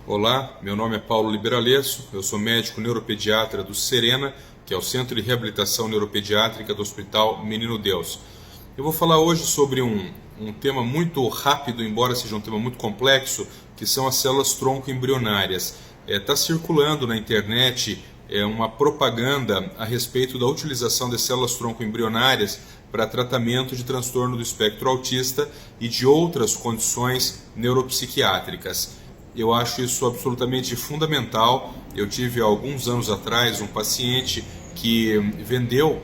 Olá, meu nome é Paulo Liberalesso, eu sou médico neuropediatra do Serena, que é o Centro de Reabilitação Neuropediátrica do Hospital Menino Deus. Eu vou falar hoje sobre um tema muito rápido, embora seja um tema muito complexo, que são as células tronco embrionárias. Está circulando na internet uma propaganda a respeito da utilização de células tronco embrionárias para tratamento de transtorno do espectro autista e de outras condições neuropsiquiátricas. Eu acho isso absolutamente fundamental. Eu tive há alguns anos atrás um paciente que vendeu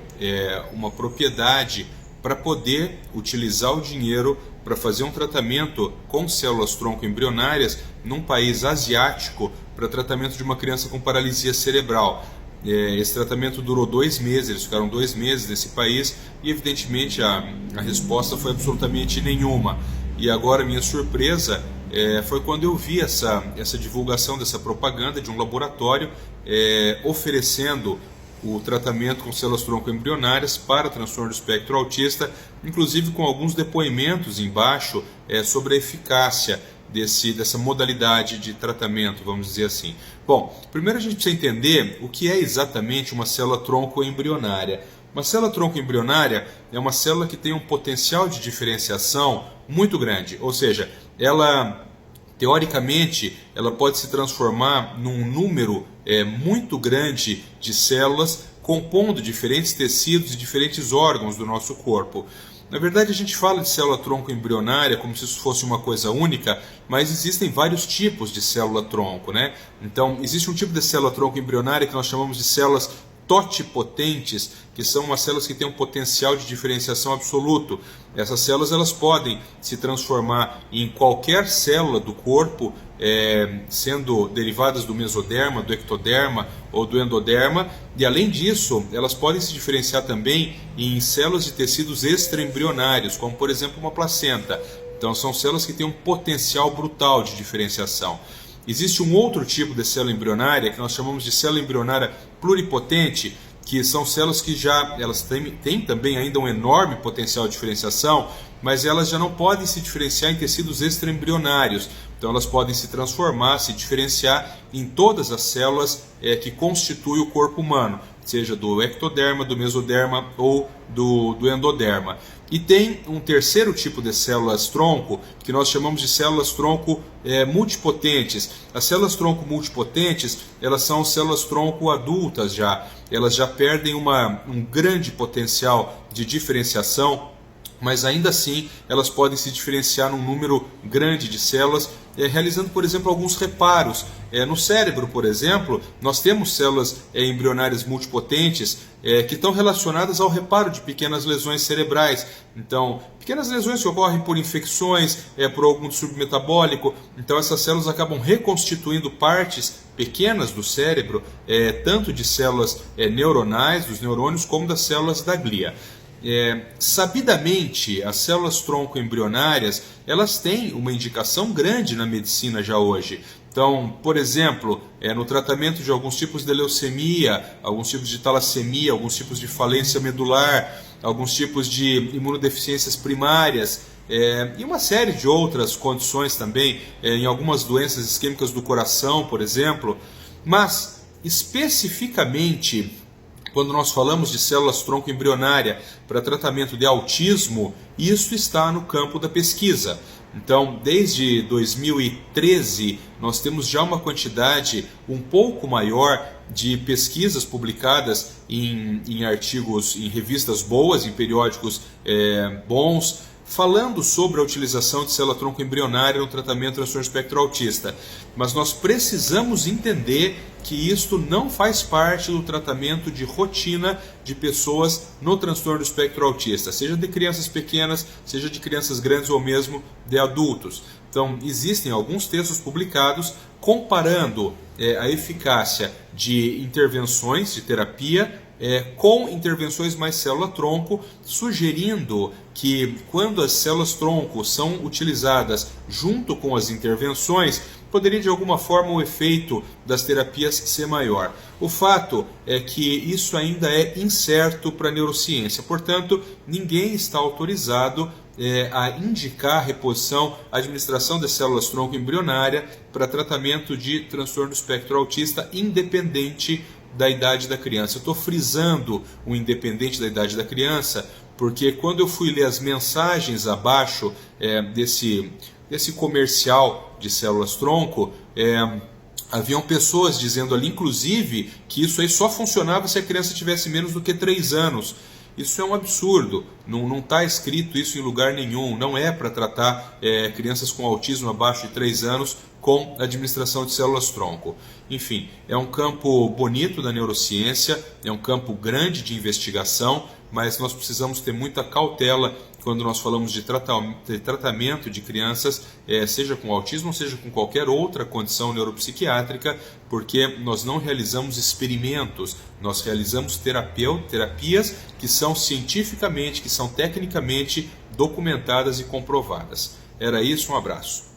uma propriedade para poder utilizar o dinheiro para fazer um tratamento com células tronco embrionárias num país asiático para tratamento de uma criança com paralisia cerebral. Esse tratamento durou 2 meses, eles ficaram 2 meses nesse país e evidentemente a resposta foi absolutamente nenhuma. E agora minha surpresa foi quando eu vi essa divulgação dessa propaganda de um laboratório oferecendo o tratamento com células tronco embrionárias para transtorno do espectro autista, inclusive com alguns depoimentos embaixo sobre a eficácia dessa modalidade de tratamento, vamos dizer assim. Bom, primeiro a gente precisa entender o que é exatamente uma célula tronco embrionária. Uma célula tronco embrionária é uma célula que tem um potencial de diferenciação muito grande, ou seja, ela teoricamente ela pode se transformar num número muito grande de células compondo diferentes tecidos e diferentes órgãos do nosso corpo. Na verdade, a gente fala de célula tronco embrionária como se isso fosse uma coisa única, mas existem vários tipos de célula tronco, né? Então, existe um tipo de célula tronco embrionária que nós chamamos de células totipotentes, que são umas células que têm um potencial de diferenciação absoluto. Essas células elas podem se transformar em qualquer célula do corpo, sendo derivadas do mesoderma, do ectoderma ou do endoderma, e além disso, elas podem se diferenciar também em células de tecidos extraembrionários, como por exemplo uma placenta. Então são células que têm um potencial brutal de diferenciação. Existe um outro tipo de célula embrionária que nós chamamos de célula embrionária pluripotente, que são células que elas têm também ainda um enorme potencial de diferenciação, mas elas já não podem se diferenciar em tecidos extraembrionários. Então elas podem se transformar, se diferenciar em todas as células que constituem o corpo humano, seja do ectoderma, do mesoderma ou do endoderma. E tem um terceiro tipo de células tronco, que nós chamamos de células tronco multipotentes. As células tronco multipotentes, elas são células tronco adultas já. Elas já perdem um grande potencial de diferenciação, mas ainda assim elas podem se diferenciar num número grande de células, realizando, por exemplo, alguns reparos. No cérebro, por exemplo, nós temos células embrionárias multipotentes que estão relacionadas ao reparo de pequenas lesões cerebrais. Então, pequenas lesões que ocorrem por infecções, por algum distúrbio metabólico. Então, essas células acabam reconstituindo partes pequenas do cérebro, tanto de células neuronais, dos neurônios, como das células da glia. Sabidamente, as células tronco embrionárias elas têm uma indicação grande na medicina já hoje. Então, por exemplo, no tratamento de alguns tipos de leucemia, alguns tipos de talassemia, alguns tipos de falência medular, alguns tipos de imunodeficiências primárias, e uma série de outras condições também, em algumas doenças isquêmicas do coração, por exemplo. Mas, especificamente, quando nós falamos de células tronco embrionária para tratamento de autismo, isso está no campo da pesquisa. Então, desde 2013, nós temos já uma quantidade um pouco maior de pesquisas publicadas em artigos, em revistas boas, em periódicos bons, falando sobre a utilização de célula tronco embrionária no tratamento do transtorno espectro autista. Mas nós precisamos entender que isto não faz parte do tratamento de rotina de pessoas no transtorno do espectro autista, seja de crianças pequenas, seja de crianças grandes ou mesmo de adultos. Então, existem alguns textos publicados comparando a eficácia de intervenções de terapia com intervenções mais célula-tronco, sugerindo que quando as células-tronco são utilizadas junto com as intervenções, poderia de alguma forma o efeito das terapias ser maior. O fato é que isso ainda é incerto para a neurociência, portanto, ninguém está autorizado a indicar a reposição, a administração das células-tronco embrionária para tratamento de transtorno do espectro autista independente da idade da criança. Eu estou frisando o independente da idade da criança, porque quando eu fui ler as mensagens abaixo desse comercial de células-tronco, haviam pessoas dizendo ali, inclusive, que isso aí só funcionava se a criança tivesse menos do que 3 anos. Isso é um absurdo, não está escrito isso em lugar nenhum, não é para tratar crianças com autismo abaixo de 3 anos com administração de células-tronco. Enfim, é um campo bonito da neurociência, é um campo grande de investigação, mas nós precisamos ter muita cautela quando nós falamos de tratamento de crianças, seja com autismo, seja com qualquer outra condição neuropsiquiátrica, porque nós não realizamos experimentos, nós realizamos terapias que são cientificamente, que são tecnicamente documentadas e comprovadas. Era isso, um abraço.